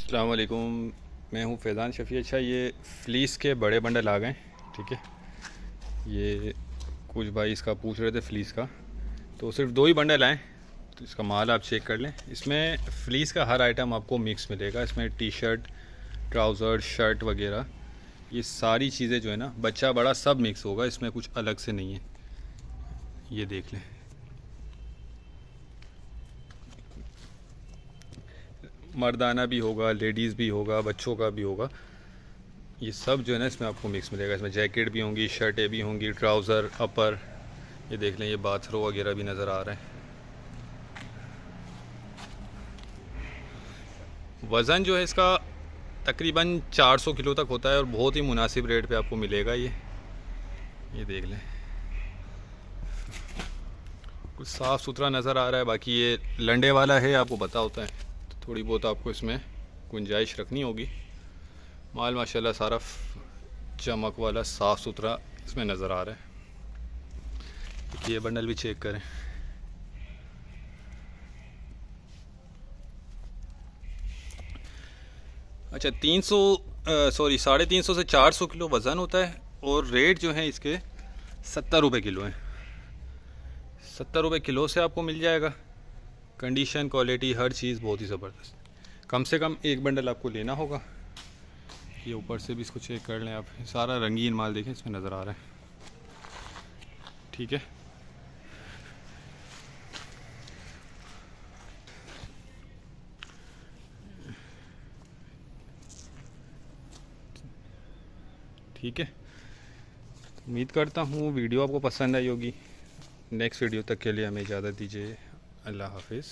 अस्सलाम वालेकुम, मैं हूँ फैज़ान शफ़ी। अच्छा, ये फ़्लीस के बड़े बंडल आ गए, ठीक है। ये कुछ भाई इसका पूछ रहे थे फ़्लीस का, तो सिर्फ 2 ही बंडल आए। तो इसका माल आप चेक कर लें। इसमें फ़्लीस का हर आइटम आपको मिक्स मिलेगा। इसमें टी शर्ट, ट्राउज़र, शर्ट वगैरह ये सारी चीज़ें जो है ना, बच्चा बड़ा सब मिक्स होगा, इसमें कुछ अलग से नहीं है। ये देख लें, मर्दाना भी होगा, लेडीज़ भी होगा, बच्चों का भी होगा। ये सब जो है ना इसमें आपको मिक्स मिलेगा। इसमें जैकेट भी होंगी, शर्टें भी होंगी, ट्राउज़र, अपर। ये देख लें, ये बाथरो वगैरह भी नज़र आ रहे हैं। वज़न जो है इसका तकरीबन 400 किलो तक होता है और बहुत ही मुनासिब रेट पे आपको मिलेगा ये देख लें, कुछ साफ़ सुथरा नज़र आ रहा है। बाकी ये लंडे वाला है, आपको पता होता है, तो थोड़ी बहुत आपको इसमें गुंजाइश रखनी होगी। माल माशाल्लाह सारा चमक वाला साफ़ सुथरा इसमें नज़र आ रहा है। ये बंडल भी चेक करें। अच्छा, 300 सॉरी 350 से 400 किलो वज़न होता है और रेट जो है इसके 70 रुपये किलो है। 70 रुपये किलो से आपको मिल जाएगा। कंडीशन, क्वालिटी, हर चीज़ बहुत ही ज़बरदस्त। कम से कम एक बंडल आपको लेना होगा। ये ऊपर से भी इसको चेक कर लें आप, सारा रंगीन माल देखें इसमें नज़र आ रहा है, ठीक है। ठीक है, उम्मीद करता हूँ वीडियो आपको पसंद आई होगी। नेक्स्ट वीडियो तक के लिए हमें इजाज़त दीजिए। अल्लाह हाफिज़।